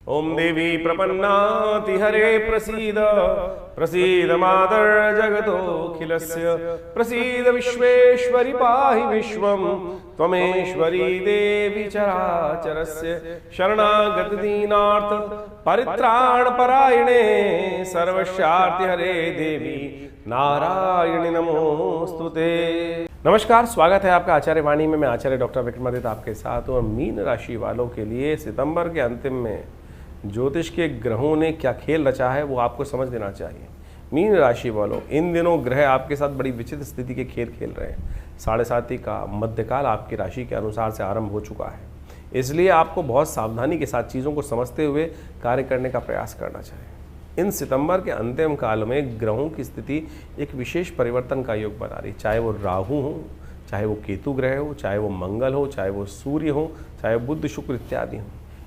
ओम देवी प्रपन्नाति हरे प्रसीद प्रसीद मातर जगतोऽखिलस्य प्रसीद विश्वेश्वरि पाहि विश्वं त्वमेश्वरी देवी चराचरस्य शरणागत दीनार्थ परित्राण परायणे सर्वस्यार्ति हरे देवी नारायणी नमोस्तुते। नमस्कार, स्वागत है आपका आचार्य वाणी में। मैं आचार्य डॉक्टर विक्रमादित्य आपके साथ हूँ। और मीन राशि वालों के लिए सितंबर के अंतिम में ज्योतिष के ग्रहों ने क्या खेल रचा है वो आपको समझ लेना चाहिए। मीन राशि वालों, इन दिनों ग्रह आपके साथ बड़ी विचित्र स्थिति के खेल खेल रहे हैं। 7.5 का मध्यकाल आपकी राशि के अनुसार से आरंभ हो चुका है, इसलिए आपको बहुत सावधानी के साथ चीज़ों को समझते हुए कार्य करने का प्रयास करना चाहिए। इन सितंबर के अंतिम काल में ग्रहों की स्थिति एक विशेष परिवर्तन का योग बना रही, चाहे वो राहु हो, चाहे वो केतु ग्रह हो, चाहे वो मंगल हो, चाहे वो सूर्य हो, चाहे बुध शुक्र इत्यादि हो।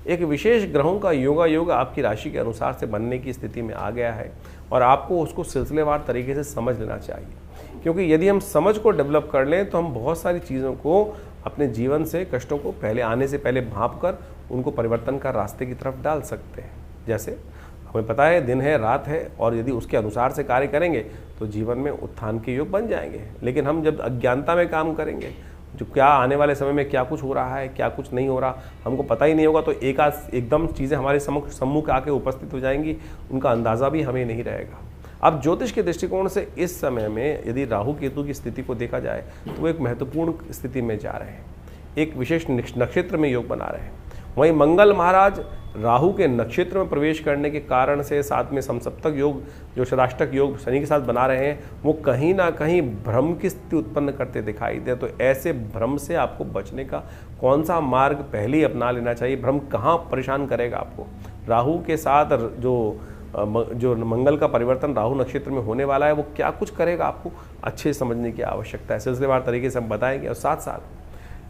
एक विशेष ग्रहों का योग आपकी राशि के अनुसार से बनने की स्थिति में आ गया है और आपको उसको सिलसिलेवार तरीके से समझ लेना चाहिए। क्योंकि यदि हम समझ को डेवलप कर लें तो हम बहुत सारी चीज़ों को अपने जीवन से, कष्टों को पहले आने से पहले भांप कर उनको परिवर्तन का रास्ते की तरफ डाल सकते हैं। जैसे हमें पता है दिन है, रात है, और यदि उसके अनुसार से कार्य करेंगे तो जीवन में उत्थान के योग बन जाएंगे। लेकिन हम जब अज्ञानता में काम करेंगे, जो क्या आने वाले समय में क्या कुछ हो रहा है, क्या कुछ नहीं हो रहा, हमको पता ही नहीं होगा, तो एकदम चीज़ें हमारे सम्मुख आके उपस्थित हो जाएंगी, उनका अंदाज़ा भी हमें नहीं रहेगा। अब ज्योतिष के दृष्टिकोण से इस समय में यदि राहु केतु की स्थिति को देखा जाए तो वो एक महत्वपूर्ण स्थिति में जा रहे हैं, एक विशेष नक्षत्र में योग बना रहे हैं। वहीं मंगल महाराज राहु के नक्षत्र में प्रवेश करने के कारण से साथ में समसप्तक योग, जो षडाष्टक योग शनि के साथ बना रहे हैं, वो कहीं ना कहीं भ्रम की स्थिति उत्पन्न करते दिखाई दे। तो ऐसे भ्रम से आपको बचने का कौन सा मार्ग पहले ही अपना लेना चाहिए? भ्रम कहाँ परेशान करेगा आपको? राहु के साथ जो मंगल का परिवर्तन राहु नक्षत्र में होने वाला है, वो क्या कुछ करेगा आपको अच्छे समझने की आवश्यकता है। सिलसिलेवार तरीके से हम बताएंगे। और साथ साथ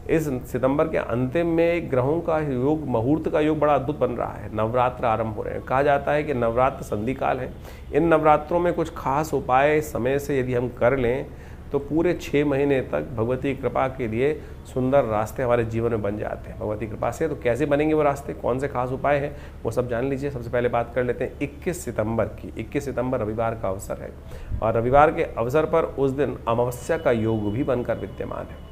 इस सितंबर के अंतिम में ग्रहों का योग, मुहूर्त का योग बड़ा अद्भुत बन रहा है। नवरात्र आरंभ हो रहे हैं। कहा जाता है कि नवरात्र संधि काल है। इन नवरात्रों में कुछ खास उपाय समय से यदि हम कर लें तो पूरे 6 महीने तक भगवती कृपा के लिए सुंदर रास्ते हमारे जीवन में बन जाते हैं भगवती कृपा से। तो कैसे बनेंगे वो रास्ते, कौन से खास उपाय हैं, वो सब जान लीजिए। सबसे पहले बात कर लेते हैं 21 सितंबर की। 21 सितंबर रविवार का अवसर है और रविवार के अवसर पर उस दिन अमावस्या का योग भी बनकर विद्यमान है।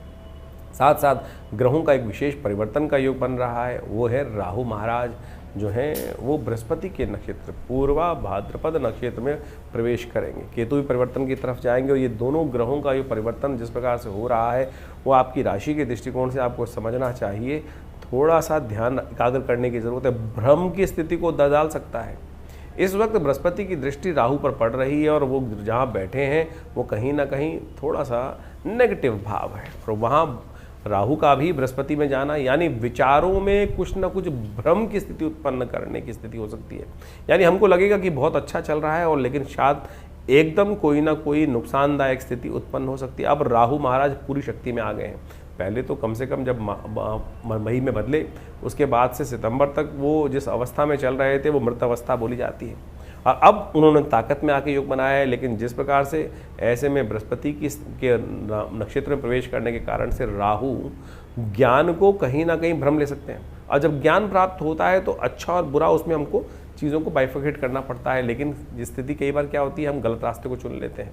साथ साथ ग्रहों का एक विशेष परिवर्तन का योग बन रहा है, वो है राहु महाराज जो हैं वो बृहस्पति के नक्षत्र पूर्वा भाद्रपद नक्षत्र में प्रवेश करेंगे। केतु भी परिवर्तन की तरफ जाएंगे। और ये दोनों ग्रहों का ये परिवर्तन जिस प्रकार से हो रहा है वो आपकी राशि के दृष्टिकोण से आपको समझना चाहिए। थोड़ा सा ध्यान एकाग्र करने की ज़रूरत है। भ्रम की स्थिति को डाल सकता है। इस वक्त बृहस्पति की दृष्टि राहु पर पड़ रही है और वो जहाँ बैठे हैं वो कहीं ना कहीं थोड़ा सा नेगेटिव भाव है। और वहाँ राहु का भी बृहस्पति में जाना यानी विचारों में कुछ ना कुछ भ्रम की स्थिति उत्पन्न करने की स्थिति हो सकती है। यानी हमको लगेगा कि बहुत अच्छा चल रहा है और लेकिन शायद एकदम कोई ना कोई नुकसानदायक स्थिति उत्पन्न हो सकती है। अब राहु महाराज पूरी शक्ति में आ गए हैं। पहले तो कम से कम जब मई में बदले, उसके बाद से सितंबर तक वो जिस अवस्था में चल रहे थे वो मृत अवस्था बोली जाती है। और अब उन्होंने ताकत में आके योग बनाया है। लेकिन जिस प्रकार से ऐसे में बृहस्पति के नक्षत्र में प्रवेश करने के कारण से राहु ज्ञान को कहीं ना कहीं भ्रम ले सकते हैं। और जब ज्ञान प्राप्त होता है तो अच्छा और बुरा उसमें हमको चीज़ों को बाइफरकेट करना पड़ता है। लेकिन स्थिति कई बार क्या होती है, हम गलत रास्ते को चुन लेते हैं।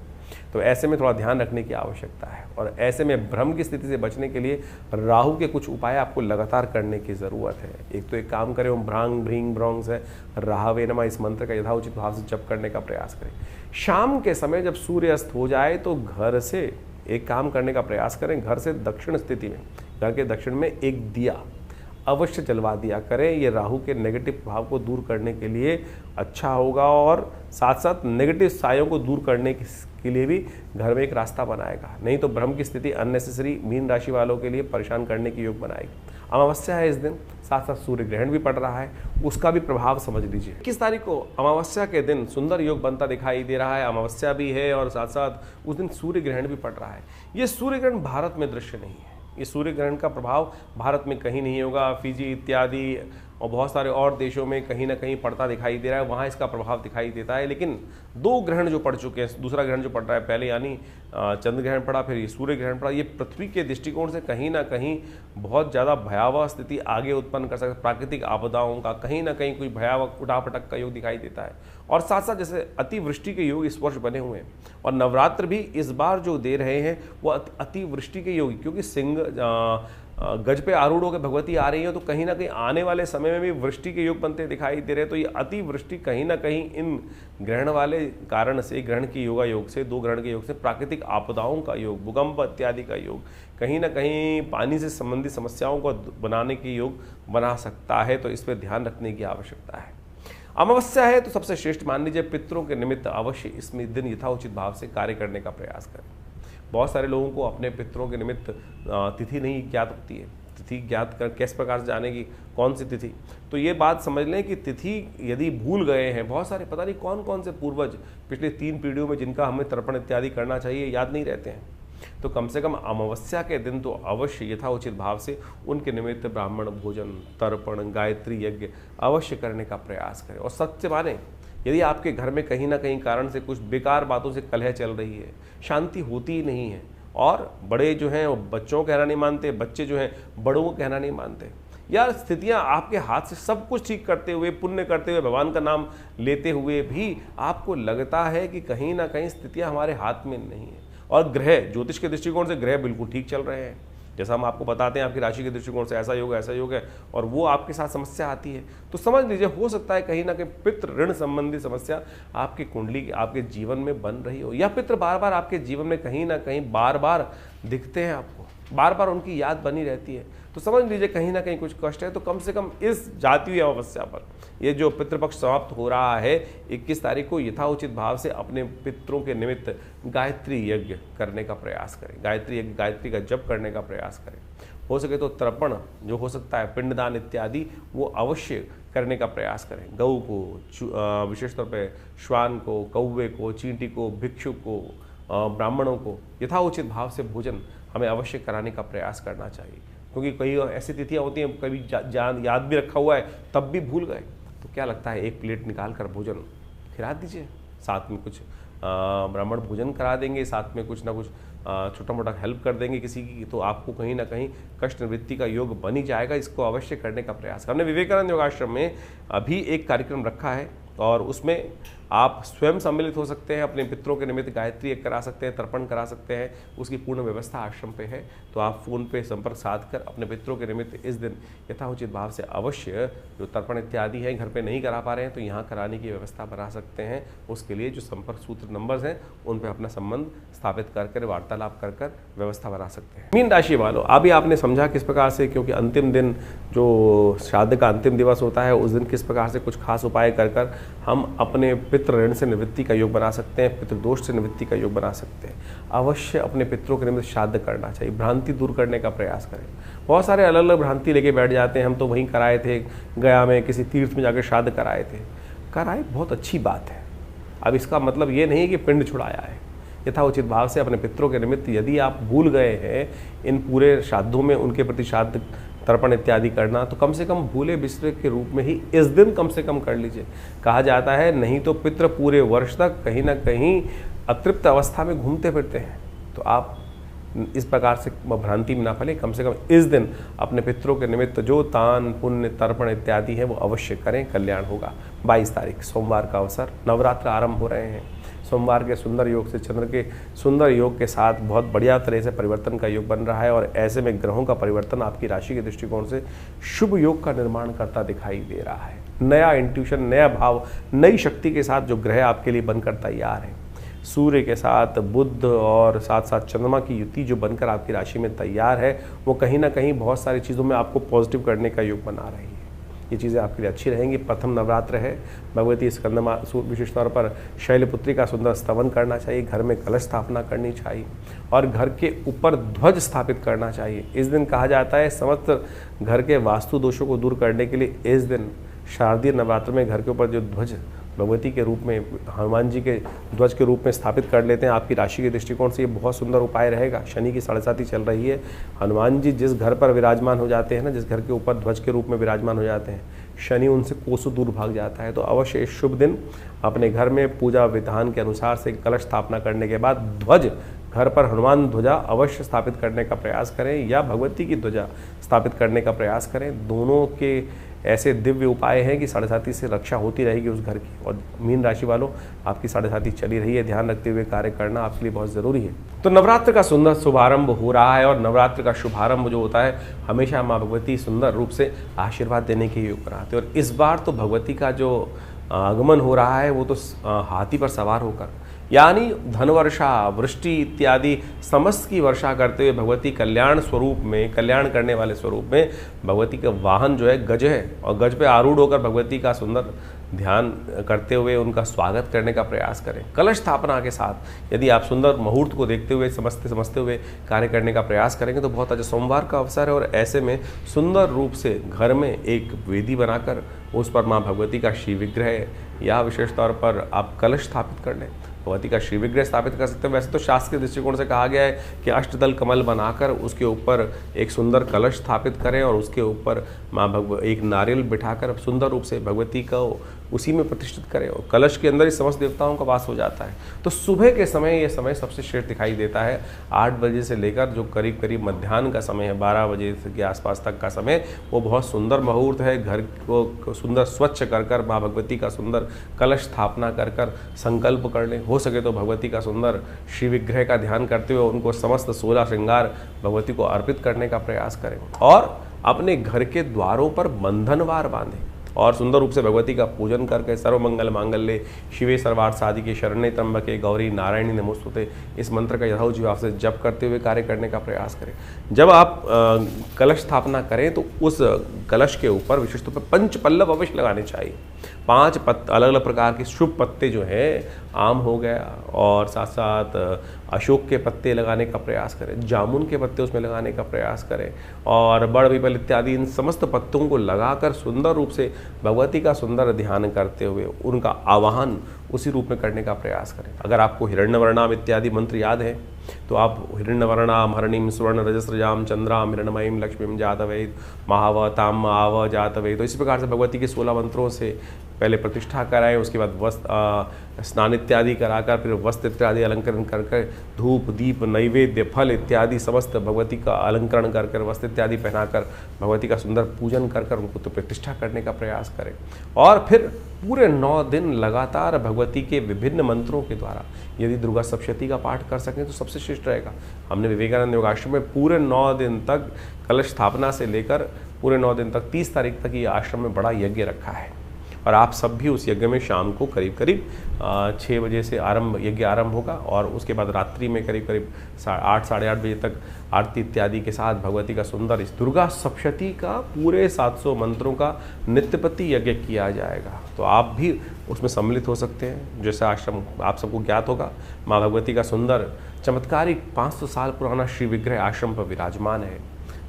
तो ऐसे में थोड़ा ध्यान रखने की आवश्यकता है। और ऐसे में भ्रम की स्थिति से बचने के लिए राहु के कुछ उपाय आपको लगातार करने की ज़रूरत है। एक तो एक काम करें, ओम भ्रांग भ्रींग भ्रौंग से राहवे नमः इस मंत्र का यथाउचित भाव से जप करने का प्रयास करें। शाम के समय जब सूर्य अस्त हो जाए तो घर से एक काम करने का प्रयास करें। घर से दक्षिण स्थिति में, घर के दक्षिण में एक दिया अवश्य जलवा दिया करें। ये राहु के नेगेटिव प्रभाव को दूर करने के लिए अच्छा होगा और साथ साथ नेगेटिव सायों को दूर करने के लिए भी घर में एक रास्ता बनाएगा। नहीं तो भ्रम की स्थिति अननेसेसरी मीन राशि वालों के लिए परेशान करने की योग बनाएगी। अमावस्या है इस दिन, साथ साथ सूर्य ग्रहण भी पड़ रहा है, उसका भी प्रभाव समझ लीजिए। 21 तारीख को अमावस्या के दिन सुंदर योग बनता दिखाई दे रहा है। अमावस्या भी है और साथ साथ उस दिन सूर्य ग्रहण भी पड़ रहा है। ये सूर्य ग्रहण भारत में दृश्य नहीं है। इस सूर्य ग्रहण का प्रभाव भारत में कहीं नहीं होगा। फिजी इत्यादि और बहुत सारे और देशों में कहीं ना कहीं पड़ता दिखाई दे रहा है, वहाँ इसका प्रभाव दिखाई देता है। लेकिन 2 ग्रहण जो पड़ चुके हैं, दूसरा ग्रहण जो पड़ रहा है, पहले यानी चंद्र ग्रहण पड़ा, फिर ये सूर्य ग्रहण पड़ा, ये पृथ्वी के दृष्टिकोण से कहीं ना कहीं बहुत ज़्यादा भयावह स्थिति आगे उत्पन्न कर सकता है। प्राकृतिक आपदाओं का कहीं ना कहीं कोई भयावह उठापटक का योग दिखाई देता है। और साथ साथ जैसे अतिवृष्टि के योग इस वर्ष बने हुए हैं, और नवरात्र भी इस बार जो दे रहे हैं वो अतिवृष्टि के योग, क्योंकि सिंह गज पे आरूढ़ होकर भगवती आ रही है, तो कहीं ना कहीं आने वाले समय में भी वृष्टि के योग बनते दिखाई दे रहे हैं। तो ये अतिवृष्टि कहीं ना कहीं इन ग्रहण वाले कारण से, ग्रहण की योगा योग से, 2 ग्रहण के योग से प्राकृतिक आपदाओं का योग, भूकंप इत्यादि का योग, कहीं ना कहीं पानी से संबंधित समस्याओं को बनाने के योग बना सकता है। तो इस पर ध्यान रखने की आवश्यकता है। अमावस्या है तो सबसे श्रेष्ठ मान लीजिए पितरों के निमित्त अवश्य इसमें दिन यथाउचित भाव से कार्य करने का प्रयास करें। बहुत सारे लोगों को अपने पितरों के निमित्त तिथि नहीं ज्ञात होती है। तिथि ज्ञात कर किस प्रकार से जाने की, कौन सी तिथि, तो ये बात समझ लें कि तिथि यदि भूल गए हैं, बहुत सारे पता नहीं कौन कौन से पूर्वज पिछले 3 पीढ़ियों में जिनका हमें तर्पण इत्यादि करना चाहिए याद नहीं रहते हैं, तो कम से कम अमावस्या के दिन तो अवश्य यथाउचित भाव से उनके निमित्त ब्राह्मण भोजन, तर्पण, गायत्री यज्ञ अवश्य करने का प्रयास करें। और सत्य माने, यदि आपके घर में कहीं ना कहीं कारण से कुछ बेकार बातों से कलह चल रही है, शांति होती ही नहीं है, और बड़े जो हैं वो बच्चों को कहना नहीं मानते, बच्चे जो हैं बड़ों को कहना नहीं मानते, यार स्थितियां आपके हाथ से सब कुछ ठीक करते हुए, पुण्य करते हुए, भगवान का नाम लेते हुए भी आपको लगता है कि कहीं ना कहीं स्थितियां हमारे हाथ में नहीं है। और ग्रह, ज्योतिष के दृष्टिकोण से ग्रह बिल्कुल ठीक चल रहे हैं, जैसा हम आपको बताते हैं आपकी राशि के दृष्टिकोण से ऐसा योग है, और वो आपके साथ समस्या आती है, तो समझ लीजिए हो सकता है कहीं ना कहीं पितृ ऋण संबंधी समस्या आपकी कुंडली, आपके जीवन में बन रही हो, या पितृ बार बार आपके जीवन में कहीं ना कहीं बार बार दिखते हैं, आपको बार बार उनकी याद बनी रहती है। तो समझ लीजिए कहीं ना कहीं कुछ कष्ट है। तो कम से कम इस जाती हुई अमावस्या पर, ये जो पितृपक्ष समाप्त हो रहा है 21 तारीख को, यथाउचित भाव से अपने पितरों के निमित्त गायत्री यज्ञ करने का प्रयास करें। गायत्री यज्ञ, गायत्री का जप करने का प्रयास करें। हो सके तो तर्पण जो हो सकता है, पिंडदान इत्यादि, वो अवश्य करने का प्रयास करें। गऊ को, विशेष तौर पर श्वान को, कौवे को, चींटी को, भिक्षुक को, ब्राह्मणों को यथाउचित भाव से भोजन हमें अवश्य कराने का प्रयास करना चाहिए। क्योंकि कई ऐसी तिथियां होती हैं, कभी याद भी रखा हुआ है तब भी भूल गए, तो क्या लगता है 1 प्लेट निकाल कर भोजन खिला दीजिए, साथ में कुछ ब्राह्मण भोजन करा देंगे, साथ में कुछ ना कुछ छोटा मोटा हेल्प कर देंगे किसी की, तो आपको कहीं ना कहीं कष्ट निवृत्ति का योग बन ही जाएगा। इसको अवश्य करने का प्रयास। हमने विवेकानंद योगाश्रम में अभी एक कार्यक्रम रखा है, और उसमें आप स्वयं सम्मिलित हो सकते हैं, अपने पितरों के निमित्त गायत्री एक करा सकते हैं, तर्पण करा सकते हैं, उसकी पूर्ण व्यवस्था आश्रम पे है। तो आप फ़ोन पे संपर्क साध कर अपने पितरों के निमित्त इस दिन यथाउचित भाव से अवश्य जो तर्पण इत्यादि है, घर पे नहीं करा पा रहे हैं तो यहाँ कराने की व्यवस्था बना सकते हैं। उसके लिए जो संपर्क सूत्र नंबर्स हैं उन पर अपना संबंध स्थापित कर वार्तालाप कर व्यवस्था बना सकते हैं। मीन राशि वालों, अभी आपने समझा किस प्रकार से, क्योंकि अंतिम दिन जो श्राद्ध का अंतिम दिवस होता है उस दिन किस प्रकार से कुछ खास उपाय कर हम अपने पितृ ऋण से निवृत्ति का योग बना सकते हैं, पितृदोष से निवृत्ति का योग बना सकते हैं। अवश्य अपने पितरों के निमित्त श्राद्ध करना चाहिए, भ्रांति दूर करने का प्रयास करें। बहुत सारे अलग अलग भ्रांति लेके बैठ जाते हैं, हम तो वहीं कराए थे, गया में किसी तीर्थ में जाकर श्राद्ध कराए थे, कराए, बहुत अच्छी बात है। अब इसका मतलब ये नहीं कि पिंड छुड़ाया है। यथाउचित भाव से अपने पितरों के निमित्त यदि आप भूल गए हैं इन पूरे श्राद्धों में उनके प्रति श्राद्ध तर्पण इत्यादि करना, तो कम से कम भूले बिसरे के रूप में ही इस दिन कम से कम कर लीजिए। कहा जाता है नहीं तो पितृ पूरे वर्ष तक कहीं ना कहीं अतृप्त अवस्था में घूमते फिरते हैं, तो आप इस प्रकार से भ्रांति में ना फले। कम से कम इस दिन अपने पितरों के निमित्त जो दान पुण्य तर्पण इत्यादि है वो अवश्य करें, कल्याण होगा। 22 तारीख सोमवार का अवसर, नवरात्र आरंभ हो रहे हैं। सोमवार के सुंदर योग से, चंद्र के सुंदर योग के साथ बहुत बढ़िया तरह से परिवर्तन का योग बन रहा है, और ऐसे में ग्रहों का परिवर्तन आपकी राशि के दृष्टिकोण से शुभ योग का निर्माण करता दिखाई दे रहा है। नया इंट्यूशन, नया भाव, नई शक्ति के साथ जो ग्रह आपके लिए बनकर तैयार है, सूर्य के साथ बुध और साथ साथ चंद्रमा की युति जो बनकर आपकी राशि में तैयार है, वो कहीं ना कहीं बहुत सारी चीज़ों में आपको पॉजिटिव करने का योग बना रही है। ये चीज़ें आपके लिए अच्छी रहेंगी। प्रथम नवरात्र है, भगवती स्कंदमा विशेष तौर पर शैलपुत्री का सुंदर स्तवन करना चाहिए, घर में कलश स्थापना करनी चाहिए, और घर के ऊपर ध्वज स्थापित करना चाहिए। इस दिन कहा जाता है समस्त घर के वास्तु दोषों को दूर करने के लिए इस दिन शारदीय नवरात्र में घर के ऊपर जो ध्वज भगवती के रूप में, हनुमान जी के ध्वज के रूप में स्थापित कर लेते हैं। आपकी राशि के दृष्टिकोण से ये बहुत सुंदर उपाय रहेगा। शनि की 7.5 चल रही है, हनुमान जी जिस घर पर विराजमान हो जाते हैं ना, जिस घर के ऊपर ध्वज के रूप में विराजमान हो जाते हैं, शनि उनसे कोसों दूर भाग जाता है। तो अवश्य इस शुभ दिन अपने घर में पूजा विधान के अनुसार से कलश स्थापना करने के बाद ध्वज, घर पर हनुमान ध्वजा अवश्य स्थापित करने का प्रयास करें या भगवती की ध्वजा स्थापित करने का प्रयास करें। दोनों के ऐसे दिव्य उपाय हैं कि 7.5 से रक्षा होती रहेगी उस घर की। और मीन राशि वालों, आपकी 7.5 चली रही है, ध्यान रखते हुए कार्य करना आपके लिए बहुत ज़रूरी है। तो नवरात्र का सुंदर शुभारंभ हो रहा है और नवरात्र का शुभारंभ जो होता है हमेशा माँ भगवती सुंदर रूप से आशीर्वाद देने के योग बनाते हैं। और इस बार तो भगवती का जो आगमन हो रहा है वो तो हाथी पर सवार होकर, यानी धन वर्षा, वृष्टि इत्यादि समस्त की वर्षा करते हुए भगवती कल्याण स्वरूप में, कल्याण करने वाले स्वरूप में भगवती का वाहन जो है गज है और गज पे आरूढ़ होकर भगवती का सुंदर ध्यान करते हुए उनका स्वागत करने का प्रयास करें। कलश स्थापना के साथ यदि आप सुंदर मुहूर्त को देखते हुए समझते हुए कार्य करने का प्रयास करेंगे तो बहुत अच्छा सोमवार का अवसर है। और ऐसे में सुंदर रूप से घर में एक वेदी बनाकर उस पर माँ भगवती का श्री विग्रह या विशेष तौर पर आप कलश स्थापित कर लें, भगवती का श्री विग्रह स्थापित कर सकते हैं। वैसे तो शास्त्र के दृष्टिकोण से कहा गया है कि अष्टदल कमल बनाकर उसके ऊपर एक सुंदर कलश स्थापित करें और उसके ऊपर एक नारियल बिठाकर सुंदर रूप से भगवती को उसी में प्रतिष्ठित करें और कलश के अंदर ही समस्त देवताओं का वास हो जाता है। तो सुबह के समय ये समय सबसे श्रेष्ठ दिखाई देता है। 8 बजे से लेकर जो करीब करीब मध्याह्न का समय है, 12 बजे के आसपास तक का समय, वो बहुत सुंदर मुहूर्त है। घर को सुंदर स्वच्छ कर माँ भगवती का सुंदर कलश स्थापना कर संकल्प कर लें। हो सके तो भगवती का सुंदर श्री विग्रह का ध्यान करते हुए उनको समस्त 16 श्रृंगार भगवती को अर्पित करने का प्रयास करें और अपने घर के द्वारों पर बंधनवार बांधें और सुंदर रूप से भगवती का पूजन करके सर्वमंगल मांगल्ये शिवे सर्वार्थ साधिके शरण्ये त्र्यंबके गौरी नारायणी नमोस्तुते इस मंत्र का यथाउचित भाव से जप करते हुए कार्य करने का प्रयास करें। जब आप कलश स्थापना करें तो उस कलश के ऊपर विशेष तौर पर पंच पल्लव अवश्य लगाने चाहिए। 5 अलग अलग प्रकार के शुभ पत्ते जो हैं, आम हो गया और साथ साथ अशोक के पत्ते लगाने का प्रयास करें, जामुन के पत्ते उसमें लगाने का प्रयास करें और बड़ पीपल इत्यादि इन समस्त पत्तों को लगाकर सुंदर रूप से भगवती का सुंदर ध्यान करते हुए उनका आवाहन उसी रूप में करने का प्रयास करें। अगर आपको हिरण्यवर्णाम इत्यादि मंत्र याद है तो आप हिरण्यवर्णाम हरणीम स्वर्ण रजस्रजाम चंद्राम हिरण्मयीम लक्ष्मीम जातवेद महावताम आव जातवेद, तो इसी प्रकार से भगवती के 16 मंत्रों से पहले प्रतिष्ठा कराएं, उसके बाद वस्त्र स्नान इत्यादि कराकर फिर वस्त्र इत्यादि अलंकरण कर धूप दीप नैवेद्य फल इत्यादि समस्त भगवती का अलंकरण कर वस्त्र इत्यादि पहनाकर भगवती का सुंदर पूजन कर उनको तो प्रतिष्ठा करने का प्रयास करें। और फिर पूरे 9 दिन लगातार भगवती के विभिन्न मंत्रों के द्वारा यदि दुर्गा सप्तशती का पाठ कर सकें तो सबसे श्रेष्ठ रहेगा। हमने विवेकानंद योगाश्रम में पूरे 9 दिन तक कलश स्थापना से लेकर पूरे 9 दिन तक 30 तारीख तक ये आश्रम में बड़ा यज्ञ रखा है और आप सब भी उस यज्ञ में शाम को करीब करीब 6 बजे से यज्ञ आरंभ होगा और उसके बाद रात्रि में करीब करीब 8 साढ़े 8 बजे तक आरती इत्यादि के साथ भगवती का सुंदर इस दुर्गा सप्तशती का पूरे 700 मंत्रों का नित्यपति यज्ञ किया जाएगा। तो आप भी उसमें सम्मिलित हो सकते हैं। जैसे आश्रम आप सबको ज्ञात होगा, माँ भगवती का सुंदर चमत्कारिक 500 साल पुराना श्री विग्रह आश्रम पर विराजमान है,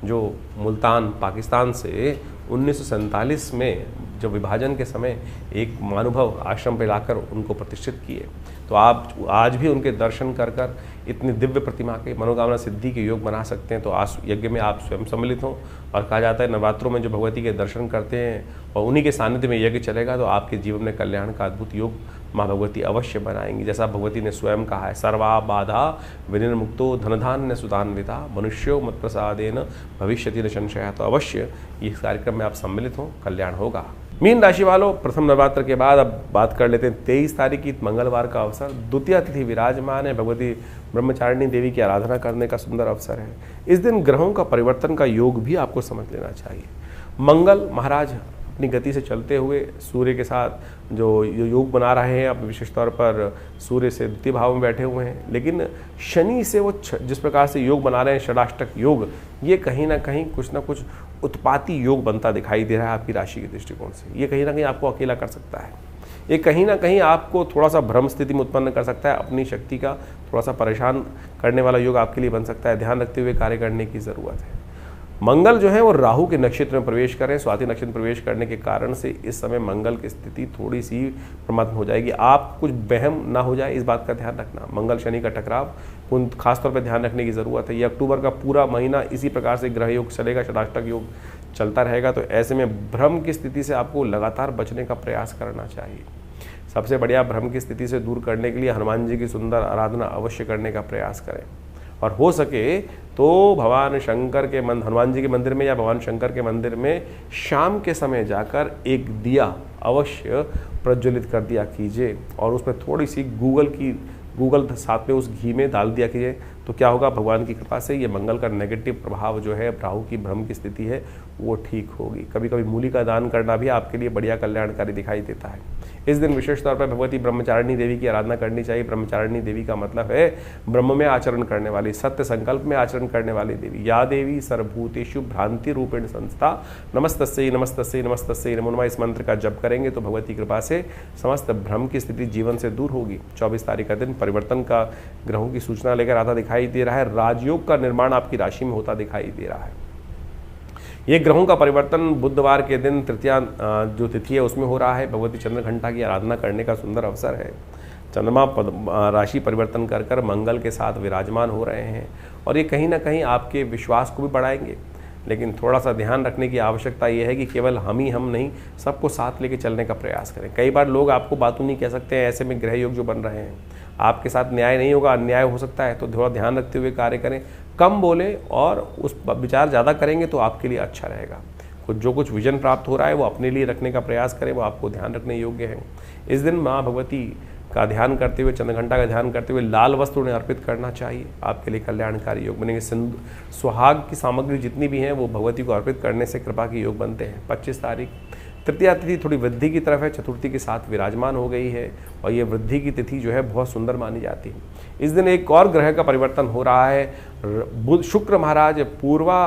जो मुल्तान पाकिस्तान से 1947 में जब विभाजन के समय एक महानुभव आश्रम पे लाकर उनको प्रतिष्ठित किए। तो आप आज भी उनके दर्शन कर इतनी दिव्य प्रतिमा के मनोकामना सिद्धि के योग बना सकते हैं। तो आज यज्ञ में आप स्वयं सम्मिलित हों और कहा जाता है नवरात्रों में जो भगवती के दर्शन करते हैं और उन्हीं के सानिध्य में यज्ञ चलेगा तो आपके जीवन में कल्याण का अद्भुत योग माँ भगवती अवश्य बनाएंगी। जैसा भगवती ने स्वयं कहा है, सर्वा बाधा विनिर्मुक्तो धनधान्य सुधान्विता मनुष्यो मत प्रसादेन भविष्यति न संशय। तो अवश्य इस कार्यक्रम में आप सम्मिलित हों, कल्याण होगा। मीन राशि वालों, प्रथम नवरात्र के बाद अब बात कर लेते हैं 23 तारीख की मंगलवार का अवसर। द्वितीय तिथि विराजमान है, भगवती ब्रह्मचारिणी देवी की आराधना करने का सुंदर अवसर है। इस दिन ग्रहों का परिवर्तन का योग भी आपको समझ लेना चाहिए। मंगल महाराज अपनी गति से चलते हुए सूर्य के साथ जो योग बना रहे हैं, अब विशेष तौर पर सूर्य से द्वितीय भाव में बैठे हुए हैं, लेकिन शनि से वो जिस प्रकार से योग बना रहे हैं षडाष्टक योग, ये कहीं ना कहीं कुछ ना कुछ उत्पाती योग बनता दिखाई दे रहा है आपकी राशि के दृष्टिकोण से। ये कहीं ना कहीं आपको अकेला कर सकता है, ये कहीं ना कहीं आपको थोड़ा सा भ्रम स्थिति में उत्पन्न कर सकता है, अपनी शक्ति का थोड़ा सा परेशान करने वाला योग आपके लिए बन सकता है। ध्यान रखते हुए कार्य करने की ज़रूरत है। मंगल जो है वो राहु के नक्षत्र में प्रवेश करें, स्वाति नक्षत्र में प्रवेश करने के कारण से इस समय मंगल की स्थिति थोड़ी सी प्रमाद हो जाएगी। आप कुछ बहम ना हो जाए, इस बात का ध्यान रखना। मंगल शनि का टकराव खासतौर पर ध्यान रखने की ज़रूरत है। ये अक्टूबर का पूरा महीना इसी प्रकार से ग्रह योग चलेगा, षडाष्टक योग चलता रहेगा। तो ऐसे में भ्रम की स्थिति से आपको लगातार बचने का प्रयास करना चाहिए। सबसे बढ़िया भ्रम की स्थिति से दूर करने के लिए हनुमान जी की सुंदर आराधना अवश्य करने का प्रयास करें, और हो सके तो भगवान शंकर के हनुमान जी के मंदिर में या भगवान शंकर के मंदिर में शाम के समय जाकर एक दिया अवश्य प्रज्वलित कर दिया कीजिए, और उसमें थोड़ी सी गूगल साथ में उस घी में डाल दिया कीजिए। तो क्या होगा, भगवान की कृपा से ये मंगल का नेगेटिव प्रभाव जो है, राहु की भ्रम की स्थिति है, वो ठीक होगी। कभी कभी मूली का दान करना भी आपके लिए बढ़िया कल्याणकारी दिखाई देता है। इस दिन विशेष तौर पर भगवती ब्रह्मचारिणी देवी की आराधना करनी चाहिए। ब्रह्मचारिणी देवी का मतलब है ब्रह्म में आचरण करने वाली, सत्य संकल्प में आचरण करने वाली देवी। या देवी सर्वभूतेषु भ्रांति रूपेण संस्था नमस्तस्यै नमस्तस्यै नमस्तस्यै नमो नमः। इस मंत्र का जप करेंगे तो भगवती कृपा से समस्त भ्रम की स्थिति जीवन से दूर होगी। 24 तारीख का दिन परिवर्तन का ग्रहों की सूचना लेकर आता दिखाई दे रहा है। राजयोग का निर्माण आपकी राशि में होता दिखाई दे रहा है। ये ग्रहों का परिवर्तन बुधवार के दिन तृतीया जो तिथि है उसमें हो रहा है। भगवती चंद्रघंटा की आराधना करने का सुंदर अवसर है। चंद्रमा राशि परिवर्तन कर कर मंगल के साथ विराजमान हो रहे हैं, और ये कहीं ना कहीं आपके विश्वास को भी बढ़ाएंगे। लेकिन थोड़ा सा ध्यान रखने की आवश्यकता ये है कि केवल हम नहीं, सबको साथ लेके चलने का प्रयास करें। कई बार लोग आपको बातों नहीं कह सकते हैं, ऐसे में ग्रह योग जो बन रहे हैं आपके साथ न्याय नहीं होगा, अन्याय हो सकता है। तो थोड़ा ध्यान रखते हुए कार्य करें, कम बोलें और उस विचार ज़्यादा करेंगे तो आपके लिए अच्छा रहेगा। कुछ विजन प्राप्त हो रहा है वो अपने लिए रखने का प्रयास करें, वो आपको ध्यान रखने योग्य है। इस दिन माँ भगवती का ध्यान करते हुए, चंद्रघंटा का ध्यान करते हुए लाल वस्त्र उन्हें अर्पित करना चाहिए, आपके लिए कल्याणकारी योग बनेंगे। सुहाग की सामग्री जितनी भी हैं वो भगवती को अर्पित करने से कृपा के योग बनते हैं। 25 तारीख तृतीया तिथि थोड़ी वृद्धि की तरफ है, चतुर्थी के साथ विराजमान हो गई है, और ये वृद्धि की तिथि जो है बहुत सुंदर मानी जाती है। इस दिन एक और ग्रह का परिवर्तन हो रहा है। बुध शुक्र महाराज पूर्वा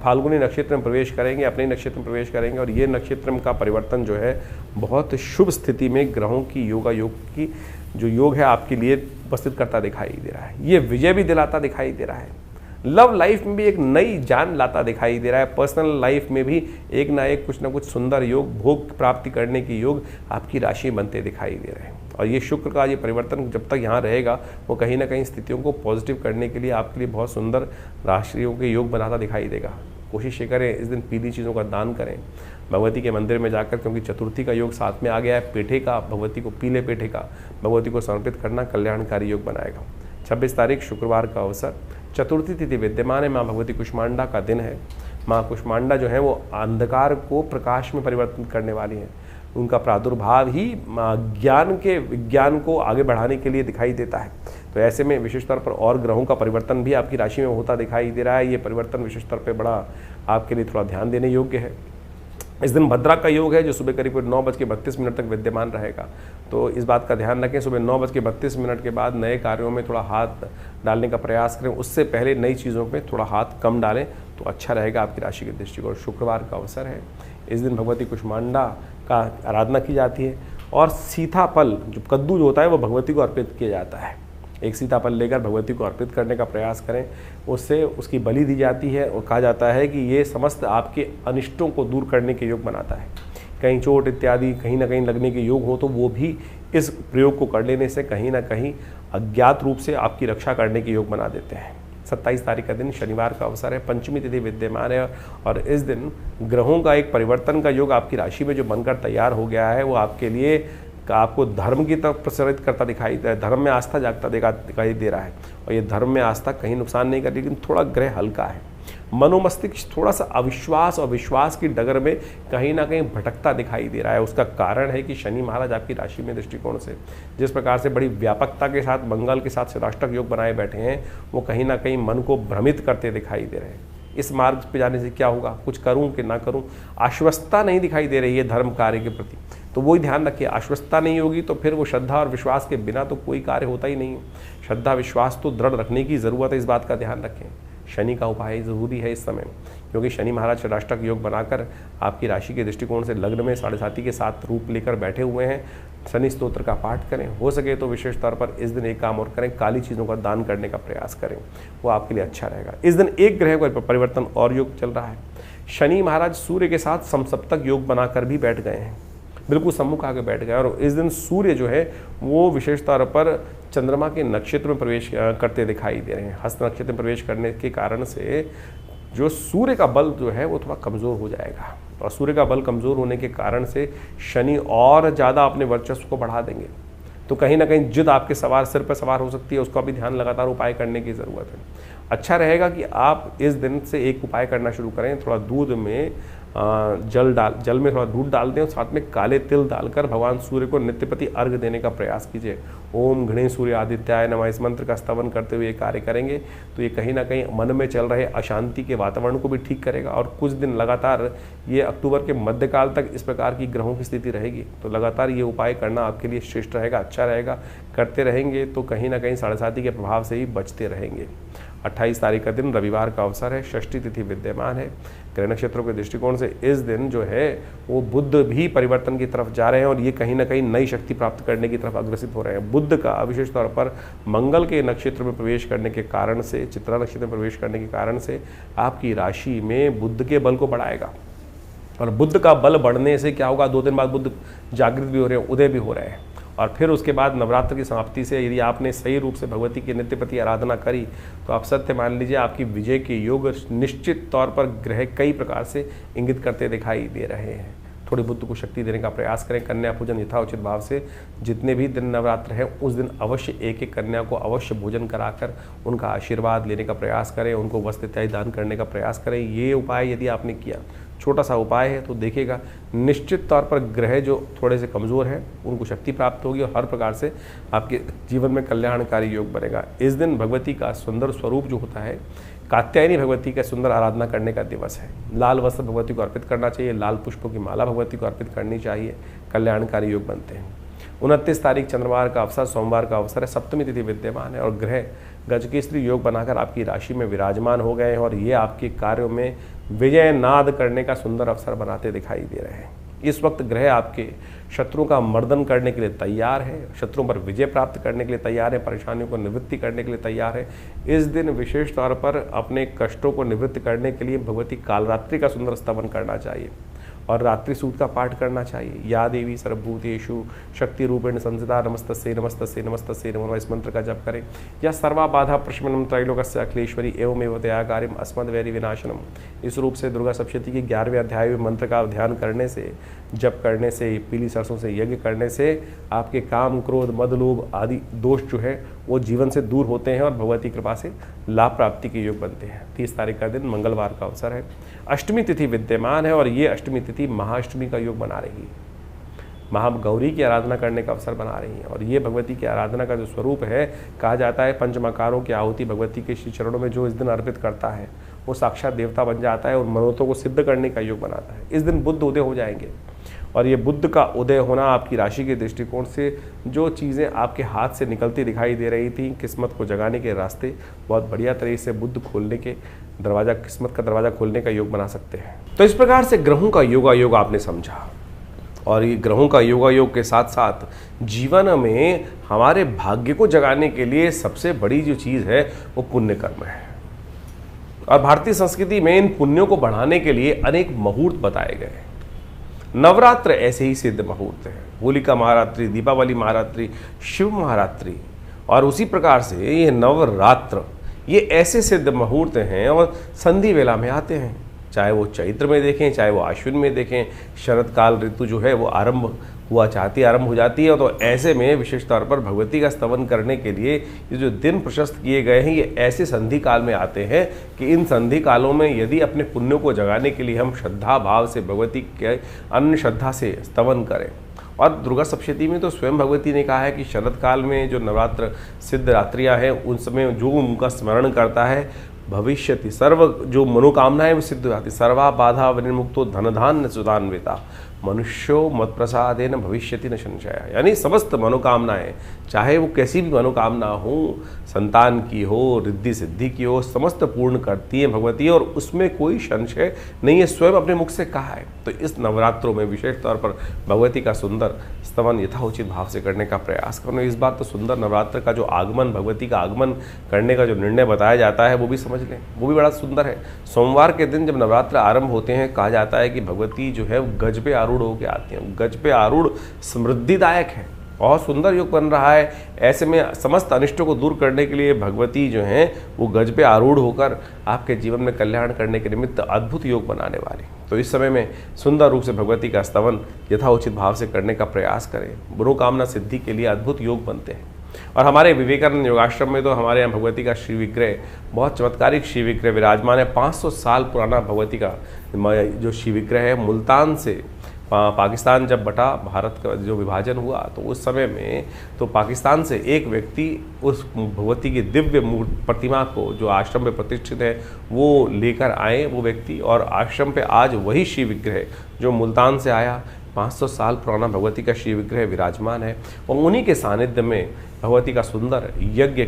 फाल्गुनी नक्षत्र में प्रवेश करेंगे, अपने नक्षत्र में प्रवेश करेंगे, और ये नक्षत्र का परिवर्तन जो है बहुत शुभ स्थिति में ग्रहों की योग की जो योग है आपके लिए उपस्थित करता दिखाई दे रहा है। ये विजय भी दिलाता दिखाई दे रहा है। लव लाइफ में भी एक नई जान लाता दिखाई दे रहा है। पर्सनल लाइफ में भी एक ना एक कुछ ना कुछ सुंदर योग, भोग प्राप्ति करने की योग आपकी राशि बनते दिखाई दे रहे हैं। और ये शुक्र का ये परिवर्तन जब तक यहाँ रहेगा वो कहीं ना कहीं स्थितियों को पॉजिटिव करने के लिए आपके लिए बहुत सुंदर राशियों के योग बनाता दिखाई देगा। कोशिश ये करें इस दिन पीली चीज़ों का दान करें भगवती के मंदिर में जाकर, क्योंकि चतुर्थी का योग साथ में आ गया है। पेठे का, भगवती को पीले पेठे का भगवती को समर्पित करना कल्याणकारी योग बनाएगा। 26 तारीख शुक्रवार का अवसर, चतुर्थी तिथि विद्यमान है। माँ भगवती कुष्मांडा का दिन है। माँ कुष्मांडा जो है वो अंधकार को प्रकाश में परिवर्तित करने वाली हैं। उनका प्रादुर्भाव ही विज्ञान को आगे बढ़ाने के लिए दिखाई देता है। तो ऐसे में विशेष तौर पर और ग्रहों का परिवर्तन भी आपकी राशि में होता दिखाई दे रहा है। ये परिवर्तन विशेष तौर पर बड़ा आपके लिए थोड़ा ध्यान देने योग्य है। इस दिन भद्रा का योग है जो सुबह करीब 9:32 तक विद्यमान रहेगा। तो इस बात का ध्यान रखें, सुबह 9:32 के बाद नए कार्यों में थोड़ा हाथ डालने का प्रयास करें। उससे पहले नई चीज़ों में थोड़ा हाथ कम डालें तो अच्छा रहेगा आपकी राशि के दृष्टिकोण। शुक्रवार का अवसर है। इस दिन भगवती कुष्मांडा का आराधना की जाती है, और सीताफल जो कद्दू जो होता है वो भगवती को अर्पित किया जाता है। एक सीताफल लेकर भगवती को अर्पित करने का प्रयास करें, उससे उसकी बलि दी जाती है, और कहा जाता है कि ये समस्त आपके अनिष्टों को दूर करने के योग बनाता है। कहीं चोट इत्यादि कहीं ना कहीं लगने के योग हो तो वो भी इस प्रयोग को कर लेने से कहीं ना कहीं अज्ञात रूप से आपकी रक्षा करने के योग बना देते हैं। 27 तारीख का दिन शनिवार का अवसर है। पंचमी तिथि विद्यमान है, और इस दिन ग्रहों का एक परिवर्तन का योग आपकी राशि में जो बनकर तैयार हो गया है वो आपके लिए आपको धर्म की तरफ प्रसारित करता दिखाई दे, धर्म में आस्था जागता दिखाई दे रहा है। और ये धर्म में आस्था कहीं नुकसान नहीं कर, लेकिन थोड़ा ग्रह हल्का है। मनोमस्तिष्क थोड़ा सा अविश्वास और विश्वास की डगर में कहीं ना कहीं भटकता दिखाई दे रहा है। उसका कारण है कि शनि महाराज आपकी राशि में दृष्टिकोण से जिस प्रकार से बड़ी व्यापकता के साथ मंगल के साथ षष्टक योग बनाए बैठे हैं, वो कहीं ना कहीं मन को भ्रमित करते दिखाई दे रहे हैं। इस मार्ग पे जाने से क्या होगा, कुछ करूं कि ना करूं, आश्वस्तता नहीं दिखाई दे रही है धर्म कार्य के प्रति। तो वही ध्यान रखिए, आश्वस्तता नहीं होगी तो फिर वो श्रद्धा और विश्वास के बिना तो कोई कार्य होता ही नहीं है। श्रद्धा विश्वास तो दृढ़ रखने की ज़रूरत है, इस बात का ध्यान रखें। शनि का उपाय ज़रूरी है इस समय, क्योंकि शनि महाराज षष्टक योग बनाकर आपकी राशि के दृष्टिकोण से लग्न में 7.5 के साथ रूप लेकर बैठे हुए हैं। शनि स्तोत्र का पाठ करें, हो सके तो विशेष तौर पर इस दिन एक काम और करें, काली चीज़ों का दान करने का प्रयास करें, वो आपके लिए अच्छा रहेगा। इस दिन एक ग्रह का परिवर्तन और योग चल रहा है। शनि महाराज सूर्य के साथ समसप्तक योग बनाकर भी बैठ गए हैं, बिल्कुल सम्मुख आके बैठ गए। और इस दिन सूर्य जो है वो विशेष तौर पर चंद्रमा के नक्षत्र में प्रवेश करते दिखाई दे रहे हैं। हस्त नक्षत्र में प्रवेश करने के कारण से जो सूर्य का बल जो है वो थोड़ा कमज़ोर हो जाएगा, और सूर्य का बल कमज़ोर होने के कारण से शनि और ज़्यादा अपने वर्चस्व को बढ़ा देंगे। तो कहीं ना कहीं जिद आपके सिर पर सवार हो सकती है, उसका भी ध्यान लगातार उपाय करने की ज़रूरत है। अच्छा रहेगा कि आप इस दिन से एक उपाय करना शुरू करें, थोड़ा दूध में जल में थोड़ा दूध डाल दें और साथ में काले तिल डालकर भगवान सूर्य को नित्यप्रति अर्घ देने का प्रयास कीजिए। ओम घृणे सूर्य आदित्याय नमः, इस मंत्र का स्तवन करते हुए ये कार्य करेंगे तो ये कहीं ना कहीं मन में चल रहे अशांति के वातावरण को भी ठीक करेगा। और कुछ दिन लगातार, ये अक्टूबर के मध्यकाल तक इस प्रकार की ग्रहों की स्थिति रहेगी, तो लगातार ये उपाय करना आपके लिए श्रेष्ठ रहेगा, अच्छा रहेगा। करते रहेंगे तो कहीं ना कहीं साढ़े साती के प्रभाव से ही बचते रहेंगे। 28 तारीख का दिन रविवार का अवसर है, षष्ठी तिथि विद्यमान है। ग्रह नक्षत्रों के दृष्टिकोण से इस दिन जो है वो बुध भी परिवर्तन की तरफ जा रहे हैं और ये कहीं ना कहीं नई शक्ति प्राप्त करने की तरफ अग्रसित हो रहे हैं। बुध का विशेष तौर पर मंगल के नक्षत्र में प्रवेश करने के कारण से, चित्रा नक्षत्र में प्रवेश करने के कारण से आपकी राशि में बुध के बल को बढ़ाएगा। और बुध का बल बढ़ने से क्या होगा, 2 दिन बाद बुध जागृत भी हो रहे हैं, उदय भी हो रहे हैं। और फिर उसके बाद नवरात्र की समाप्ति से यदि आपने सही रूप से भगवती की नित्य प्रति आराधना करी तो आप सत्य मान लीजिए आपकी विजय के योग निश्चित तौर पर ग्रह कई प्रकार से इंगित करते दिखाई दे रहे हैं। थोड़ी बुद्ध को शक्ति देने का प्रयास करें। कन्या पूजन यथाउचित भाव से, जितने भी दिन नवरात्र है उस दिन अवश्य एक एक कन्या को अवश्य भोजन कराकर उनका आशीर्वाद लेने का प्रयास करें, उनको वस्त्र इत्यादि दान करने का प्रयास करें। ये उपाय यदि आपने किया, छोटा सा उपाय है, तो देखिएगा निश्चित तौर पर ग्रह जो थोड़े से कमज़ोर हैं उनको शक्ति प्राप्त होगी और हर प्रकार से आपके जीवन में कल्याणकारी योग बनेगा। इस दिन भगवती का सुंदर स्वरूप जो होता है, कात्यायनी भगवती का सुंदर आराधना करने का दिवस है। लाल वस्त्र भगवती को अर्पित करना चाहिए, लाल पुष्पों की माला भगवती को अर्पित करनी चाहिए, कल्याणकारी योग बनते हैं। 29 तारीख चंद्रवार का अवसर, सोमवार का अवसर है, सप्तमी तिथि विद्यमान है और ग्रह गजकेसरी योग बनाकर आपकी राशि में विराजमान हो गए हैं और ये आपके कार्यों में विजय नाद करने का सुंदर अवसर बनाते दिखाई दे रहे हैं। इस वक्त ग्रह आपके शत्रुओं का मर्दन करने के लिए तैयार है, शत्रुओं पर विजय प्राप्त करने के लिए तैयार है, परेशानियों को निवृत्ति करने के लिए तैयार है। इस दिन विशेष तौर पर अपने कष्टों को निवृत्त करने के लिए भगवती कालरात्रि का सुंदर स्तवन करना चाहिए और रात्रि सूक्त का पाठ करना चाहिए। या देवी सर्वभूतेषु शक्ति रूपेण संस्थिता नमस्तस्यै नमस्तस्यै नमस्तस्यै नमः, इस मंत्र का जप करें। या सर्वा बाधा प्रशमनम त्रैलोक्यस्य अखिलेश्वरी एवमेव तया कार्यम अस्मद्वैरि विनाशनम, इस रूप से दुर्गा सप्तशती के 11वें अध्याय में मंत्र का ध्यान करने से, जप करने से, पीली सरसों से यज्ञ करने से आपके काम, क्रोध, मद, लोभ आदि दोष जो है वो जीवन से दूर होते हैं और भगवती कृपा से लाभ प्राप्ति के योग बनते हैं। 30 तारीख का दिन मंगलवार का अवसर है, अष्टमी तिथि विद्यमान है और ये अष्टमी तिथि महाअष्टमी का योग बना रही है, महागौरी की आराधना करने का अवसर बना रही है। और ये भगवती की आराधना का जो स्वरूप है, कहा जाता है पंचमकारों की आहुति भगवती के श्री चरणों में जो इस दिन अर्पित करता है वो साक्षात देवता बन जाता है और मनोरथों को सिद्ध करने का योग बनाता है। इस दिन बुध उदय हो जाएंगे और ये बुध का उदय होना आपकी राशि के दृष्टिकोण से जो चीज़ें आपके हाथ से निकलती दिखाई दे रही थी, किस्मत को जगाने के रास्ते बहुत बढ़िया तरीके से बुध खोलने के दरवाज़ा, किस्मत का दरवाज़ा खोलने का योग बना सकते हैं। तो इस प्रकार से ग्रहों का योगायोग आपने समझा और ये ग्रहों का योगायोग के साथ साथ जीवन में हमारे भाग्य को जगाने के लिए सबसे बड़ी जो चीज़ है वो पुण्य कर्म है। और भारतीय संस्कृति में इन पुण्यों को बढ़ाने के लिए अनेक मुहूर्त बताए गए हैं। नवरात्र ऐसे ही सिद्ध मुहूर्त हैं, होलिका महारात्रि, दीपावली महारात्रि, शिव महारात्रि, और उसी प्रकार से ये नवरात्र ये ऐसे सिद्ध मुहूर्त हैं और संधि वेला में आते हैं, चाहे वो चैत्र में देखें, चाहे वो आश्विन में देखें। शरद काल ऋतु जो है वो आरंभ हुआ चाहती आरंभ हो जाती है, तो ऐसे में विशेष तौर पर भगवती का स्तवन करने के लिए ये जो दिन प्रशस्त किए गए हैं ये ऐसे संधि काल में आते हैं कि इन संधि कालों में यदि अपने पुण्यों को जगाने के लिए हम श्रद्धा भाव से भगवती के अन्य श्रद्धा से स्तवन करें। और दुर्गा सप्तशती में तो स्वयं भगवती ने कहा है कि शरद काल में जो नवरात्र सिद्ध रात्रियाँ हैं उन समय जो उनका स्मरण करता है भविष्यति सर्व जो मनोकामनाएं सिद्ध हो जाती, सर्वा बाधा विनिर्मुक्तो धनधान्य सुधान्विता मनुष्यो मत प्रसादेन भविष्यति न संशय, यानी समस्त मनोकामनाएं, चाहे वो कैसी भी मनोकामना हो, संतान की हो, रिद्धि सिद्धि की हो, समस्त पूर्ण करती है भगवती और उसमें कोई संशय नहीं है, स्वयं अपने मुख से कहा है। तो इस नवरात्रों में विशेष तौर पर भगवती का सुंदर स्तवन यथाउचित भाव से करने का प्रयास करो। इस बार तो सुंदर नवरात्र का जो आगमन, भगवती का आगमन करने का जो निर्णय बताया जाता है वो भी समझ लें, वो भी बड़ा सुंदर है। सोमवार के दिन जब नवरात्र आरंभ होते हैं, कहा जाता है कि भगवती जो है गज पे आरूढ़ होकर आती हैं। गज पे आरूढ़ समृद्धिदायक है बहुत सुंदर योग बन रहा है। ऐसे में समस्त अनिष्टों को दूर करने के लिए भगवती जो हैं वो गज पे आरूढ़ होकर आपके जीवन में कल्याण करने के निमित्त अद्भुत योग बनाने वाली। तो इस समय में सुंदर रूप से भगवती का स्तवन यथाउचित भाव से करने का प्रयास करें। मनोकामना सिद्धि के लिए अद्भुत योग बनते हैं। और हमारे विवेकानंद योगाश्रम में तो हमारे यहाँ भगवती का श्री विग्रह, बहुत चमत्कारिक श्री विग्रह विराजमान है। 500 साल पुराना भगवती का जो श्री विग्रह है, मुल्तान से पाकिस्तान जब बटा, भारत का जो विभाजन हुआ तो उस समय में तो पाकिस्तान से एक व्यक्ति उस भगवती की दिव्य प्रतिमा को जो आश्रम में प्रतिष्ठित है वो लेकर आए वो व्यक्ति, और आश्रम पे आज वही श्री विग्रह जो मुल्तान से आया 500 साल पुराना भगवती का श्री विग्रह विराजमान है। और उन्हीं के सानिध्य में भगवती का सुंदर यज्ञ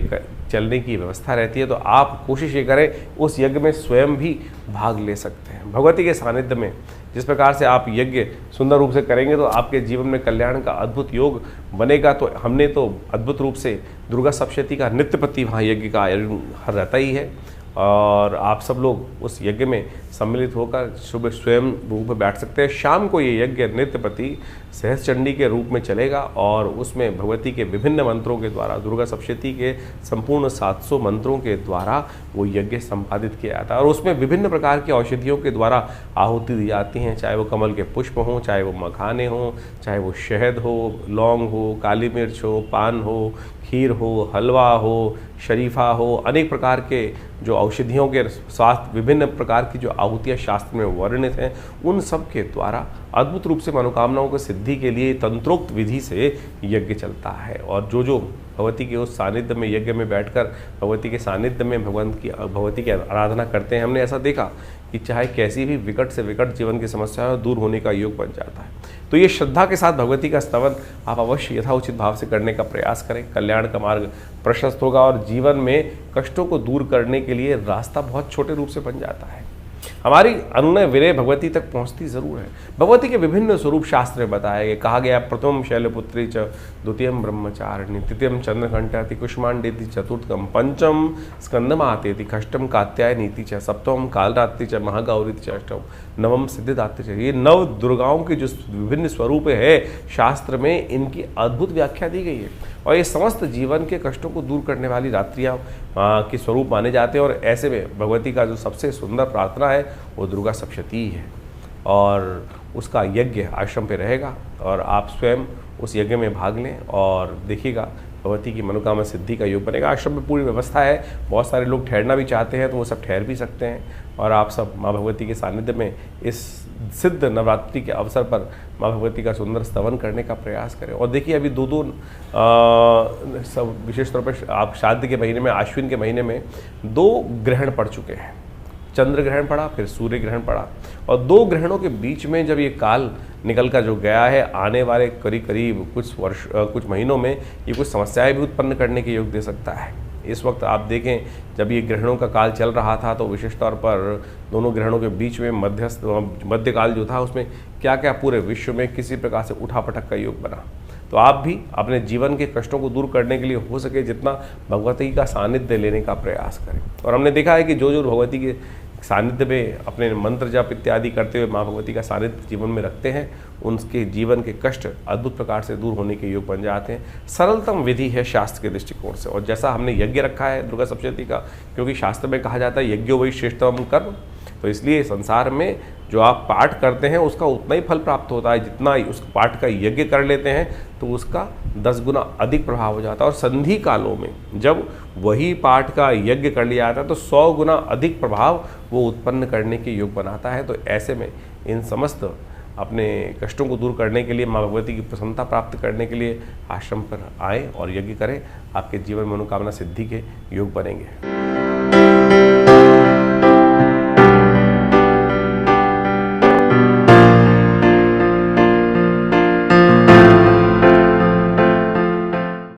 चलने की व्यवस्था रहती है। तो आप कोशिश ये करें उस यज्ञ में स्वयं भी भाग ले सकते हैं। भगवती के सानिध्य में जिस प्रकार से आप यज्ञ सुंदर रूप से करेंगे तो आपके जीवन में कल्याण का अद्भुत योग बनेगा। तो हमने तो अद्भुत रूप से दुर्गा सप्तशती का नित्य प्रति वहाँ यज्ञ का आयोजन रहता ही है, और आप सब लोग उस यज्ञ में सम्मिलित होकर सुबह स्वयं रूप में बैठ सकते हैं। शाम को ये यज्ञ नित्य प्रति सहस्त्र चंडी के रूप में चलेगा, और उसमें भगवती के विभिन्न मंत्रों के द्वारा, दुर्गा सप्तशती के संपूर्ण 700 मंत्रों के द्वारा वो यज्ञ संपादित किया जाता है। और उसमें विभिन्न प्रकार की औषधियों के द्वारा आहुति दी जाती हैं, चाहे वो कमल के पुष्प हों, चाहे वो मखाने हों, चाहे वो शहद हो, लौंग हो, काली मिर्च हो, पान हो, खीर हो, हलवा हो, शरीफा हो, अनेक प्रकार के जो औषधियों के स्वास्थ्य विभिन्न प्रकार की जो आहुतियाँ शास्त्र में वर्णित हैं, उन सब के द्वारा अद्भुत रूप से मनोकामनाओं की सिद्धि के लिए तंत्रोक्त विधि से यज्ञ चलता है। और जो भगवती के उस सानिध्य में यज्ञ में बैठकर भगवती के सानिध्य में भगवती की आराधना करते हैं, हमने ऐसा देखा कि चाहे कैसी भी विकट से विकट जीवन की समस्या हो, दूर होने का योग बन जाता है। तो ये श्रद्धा के साथ भगवती का स्तवन आप अवश्य यथाउचित भाव से करने का प्रयास करें। कल्याण का मार्ग प्रशस्त होगा और जीवन में कष्टों को दूर करने के लिए रास्ता बहुत छोटे रूप से बन जाता है। हमारी अनुनय विनय भगवती तक पहुंचती जरूर है। भगवती के विभिन्न स्वरूप शास्त्र में बताए गए, कहा गया प्रथम शैलपुत्री च, द्वितीयम ब्रह्मचारिणी, तृतीयम चंद्रघंटाति, कुष्मांडेति, चतुर्थम पंचम स्कंदमातेति, षष्ठम कात्यायनीति च, सप्तम कालरात्रि च, महागौरी च, अष्टम नवम सिद्धिदात्री च। ये 9 दुर्गाओं के जो विभिन्न स्वरूप है शास्त्र में, इनकी अद्भुत व्याख्या दी गई है। और ये समस्त जीवन के कष्टों को दूर करने वाली रात्रियाँ के स्वरूप माने जाते हैं। और ऐसे में भगवती का जो सबसे सुंदर प्रार्थना है वो दुर्गा सप्तशती है, और उसका यज्ञ आश्रम पे रहेगा, और आप स्वयं उस यज्ञ में भाग लें और देखिएगा भगवती की मनोकामना सिद्धि का योग बनेगा। आश्रम में पूरी व्यवस्था है, बहुत सारे लोग ठहरना भी चाहते हैं तो वो सब ठहर भी सकते हैं, और आप सब माँ भगवती के सानिध्य में इस सिद्ध नवरात्रि के अवसर पर माँ भगवती का सुंदर स्तवन करने का प्रयास करें। और देखिए अभी दो सब विशेष तौर पर आप श्राद्ध के महीने में, आश्विन के महीने में 2 ग्रहण पड़ चुके हैं। चंद्र ग्रहण पड़ा, फिर सूर्य ग्रहण पड़ा, और 2 ग्रहणों के बीच में जब ये काल निकल कर जो गया है, आने वाले करीब कुछ महीनों में ये कुछ समस्याएं भी उत्पन्न करने के योग दे सकता है। इस वक्त आप देखें जब ये ग्रहणों का काल चल रहा था तो विशेष तौर पर दोनों ग्रहणों के बीच में मध्यकाल जो था उसमें क्या क्या पूरे विश्व में किसी प्रकार से उठापटक का योग बना। तो आप भी अपने जीवन के कष्टों को दूर करने के लिए हो सके जितना भगवती का सानिध्य लेने का प्रयास करें। और हमने देखा है कि जो भगवती के सानिध्य में अपने मंत्र जप इत्यादि करते हुए माँ भगवती का सानिध्य जीवन में रखते हैं, उनके जीवन के कष्ट अद्भुत प्रकार से दूर होने के योग बन जाते हैं। सरलतम विधि है शास्त्र के दृष्टिकोण से। और जैसा हमने यज्ञ रखा है दुर्गा सप्तशती का, क्योंकि शास्त्र में कहा जाता है यज्ञो वही श्रेष्ठतम कर्म, तो इसलिए संसार में जो आप पाठ करते हैं उसका उतना ही फल प्राप्त होता है, जितना उस पाठ का यज्ञ कर लेते हैं तो उसका 10 गुना अधिक प्रभाव हो जाता है। और संधि कालों में जब वही पाठ का यज्ञ कर लिया जाता है तो 100 गुना अधिक प्रभाव वो उत्पन्न करने के योग बनाता है। तो ऐसे में इन समस्त अपने कष्टों को दूर करने के लिए, माँ भगवती की प्रसन्नता प्राप्त करने के लिए आश्रम पर आए और यज्ञ करें। आपके जीवन में मनोकामना सिद्धि के योग बनेंगे।